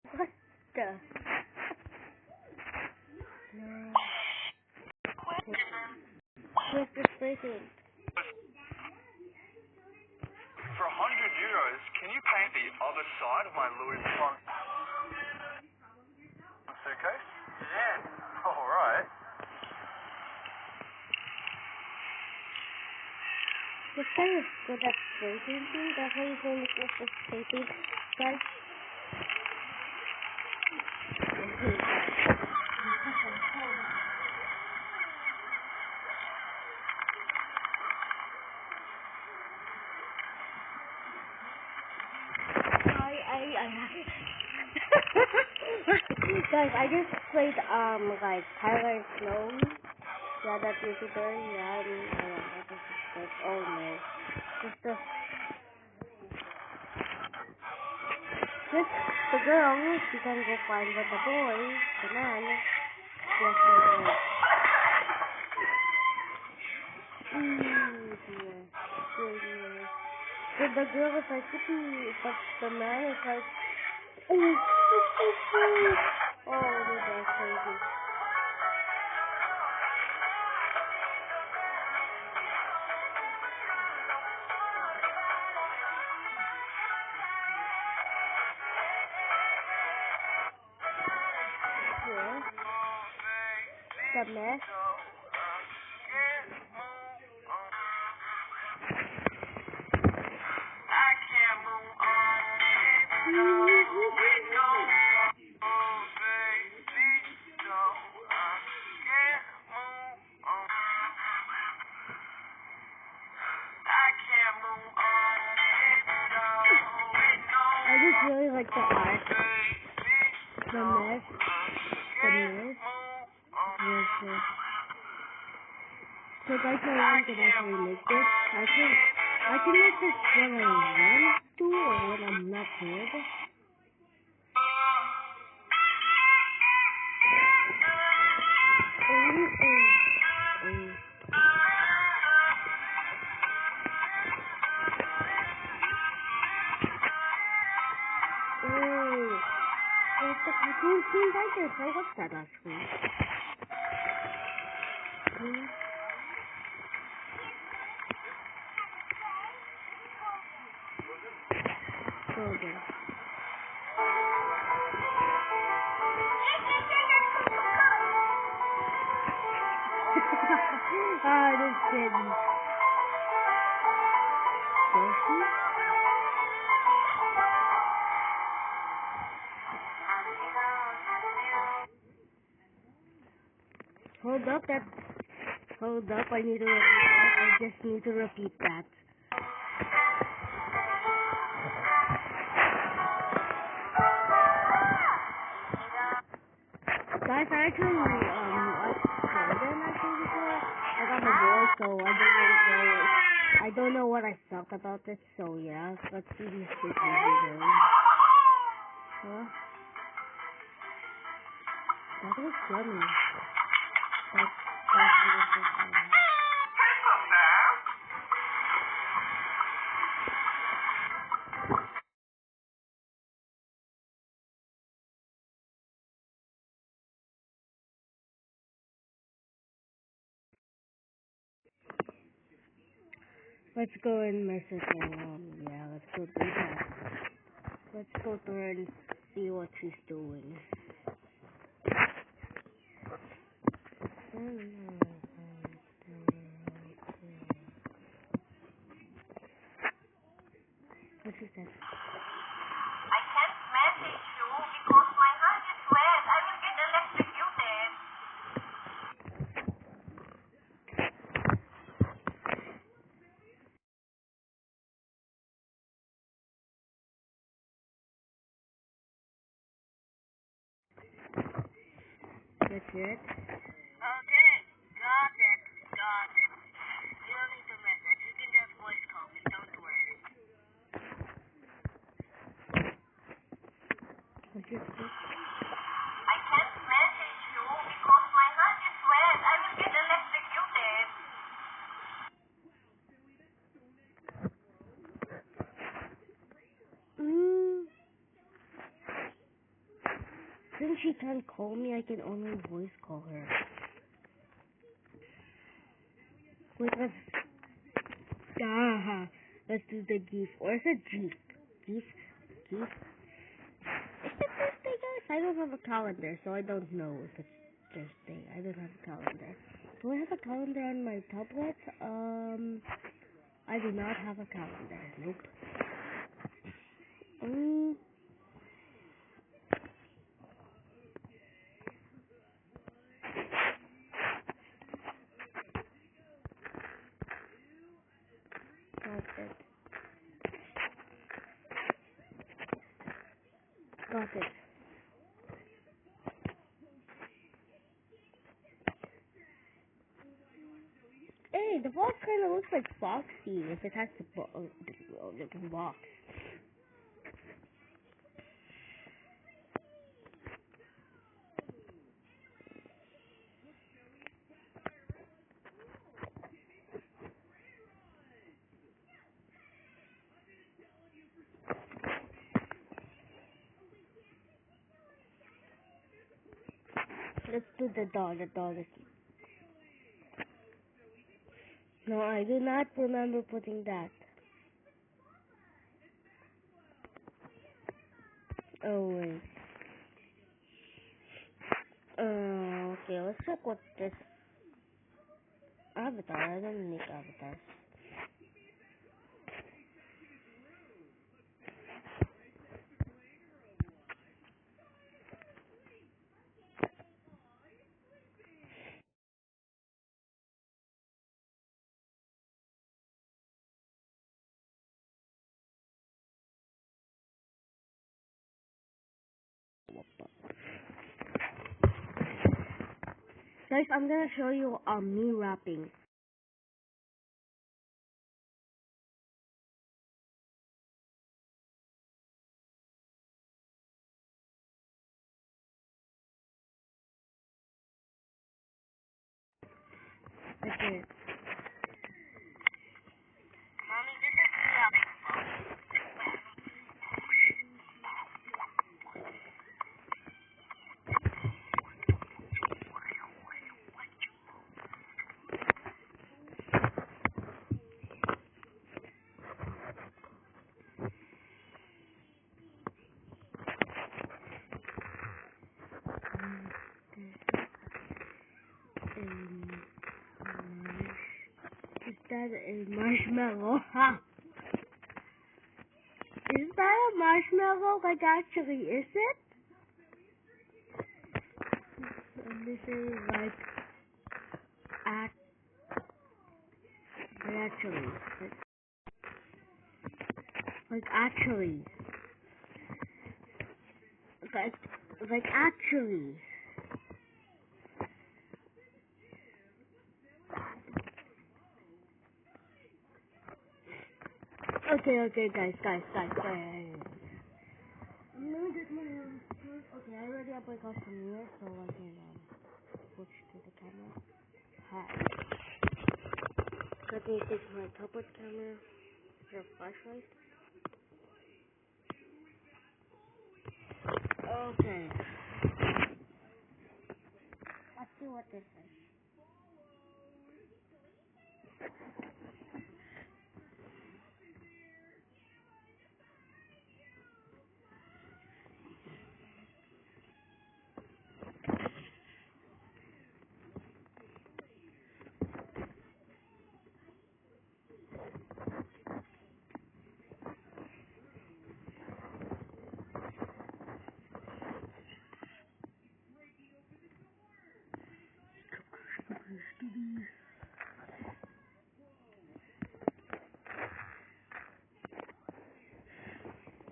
What the? Where's the freaking? For €100, can you paint the other side of my Louis Vuitton suitcase? Yeah. Alright. This guy is good at spray painting. That's why he's only good at spray painting. Guys. Guys, I just played like Tyler Snow. Yeah, that YouTuber. Yeah, oh no. Just the girl, she can go find, but the boy, the man, yes, dear. So the girl is like, but the man is like, oh, that's crazy. Yeah. The mess. I just really like the art. The mess. So guys, I want to actually make this. I can make this when I want to or when I'm not good. It's the cartoon scene right there. So what's that actually? So good. This kid. Hold up, I need to repeat that. I just need to repeat that. Guys, I actually watched Jordan actually before. I got my boy, so I don't know what I thought about this, so yeah, let's see these things video. Huh? That was funny. Let's go and message my mom. Yeah, let's go do that. Let's go to her and see what she's doing. What she said? I can't message you because my hand is wet. I will get electrocuted. That's it? Okay, got it. You don't need to message. You can just voice call me. Don't worry. What's your speech? I can't message you because my hand is wet. I will get electrocuted. Since she can't call me, I can only voice call her. Wait, let's do the gift. Or is it gift? Gift? Gift? It's the Thursday, guys. I don't have a calendar, so I don't know if it's Thursday. I don't have a calendar. Do I have a calendar on my tablet? I do not have a calendar. Nope. Got it. Got it. Hey, the box kind of looks like Foxy if it has the looking box. Let's do the dog. The dog is... No, I do not remember putting that. Oh, wait. Okay, let's check what this... Avatar, I don't make avatars. Guys, I'm gonna show you me rapping. Okay. Mommy, this is me having fun. Is that a marshmallow? Ha! Is that a marshmallow? Like, actually, is it? And this is like, actually. Like, actually. Like, actually. Okay, guys. I'm gonna get my okay, I already have my custom mirror, so I can switch to the camera. Hi. Let me take my tablet camera, your flashlight. Okay. Let's see what this is.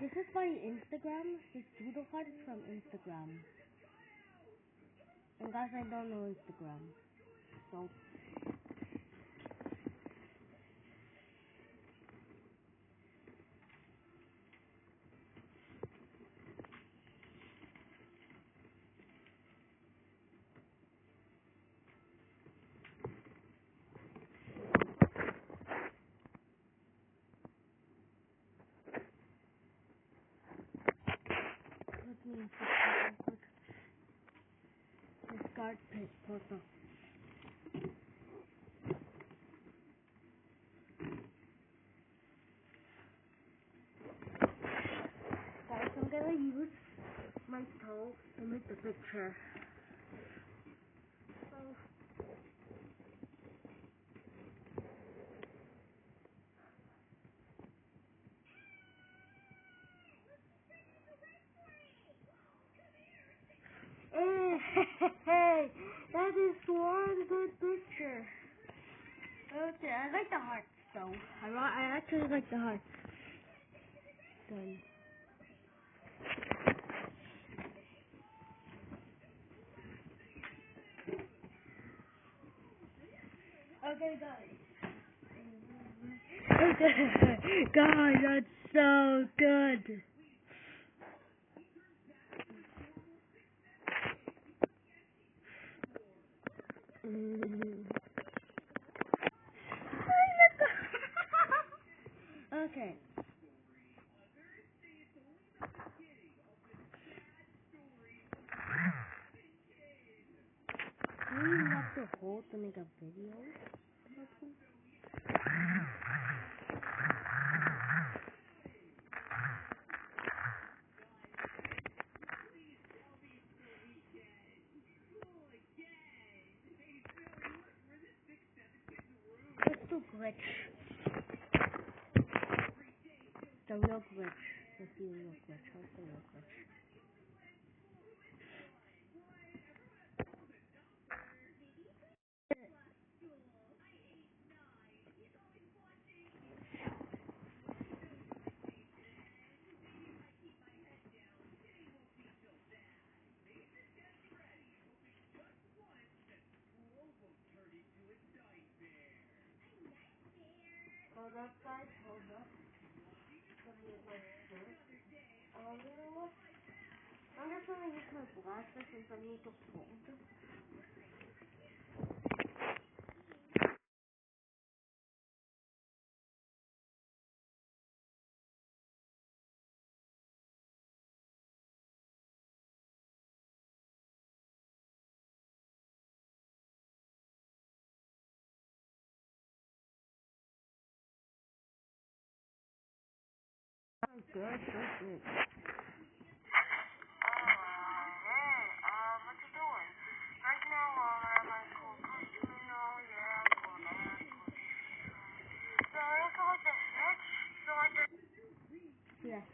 This is by Instagram. This doodle card is from Instagram. And guys, I don't know Instagram. So, let me fix that real quick. heart photo. Guys, I'm gonna use my toe to make the picture. So, hey, that is one good picture. Okay, I like the hearts though. I actually like the hearts. Done. Okay, guys. Guys, that's so good. Okay. Can we lock the hole to make a video? Let's do glitch. The real glitch. Let's do real glitch. What's the real glitch? Hold up, guys. Hold up. Let me get my shirt. You know what? I'm just gonna use my blaster since I need to fold. Oh, good, good, good. What you doing? Right now, I have my cool costume and all, yeah, cool hat, cool t-shirt. So I also like the hat, so I just... Yeah.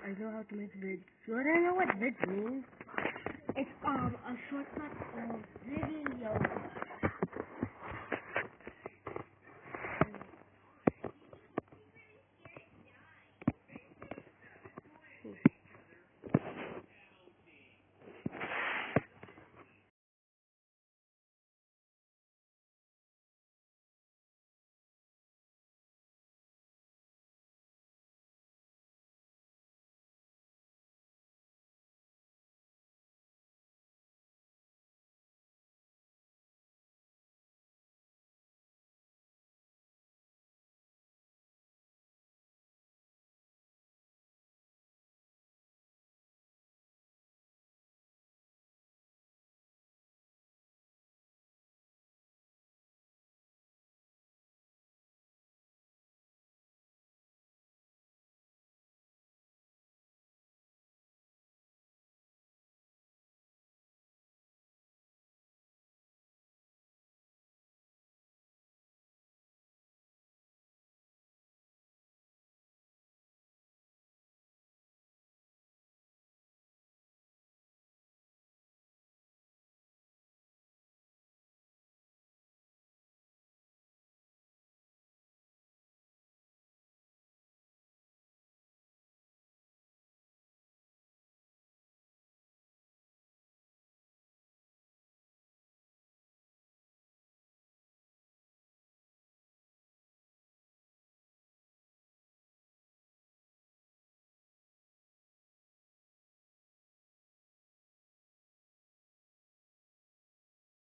I know how to make vids. You wanna know what vids means? It's a shortcut of video.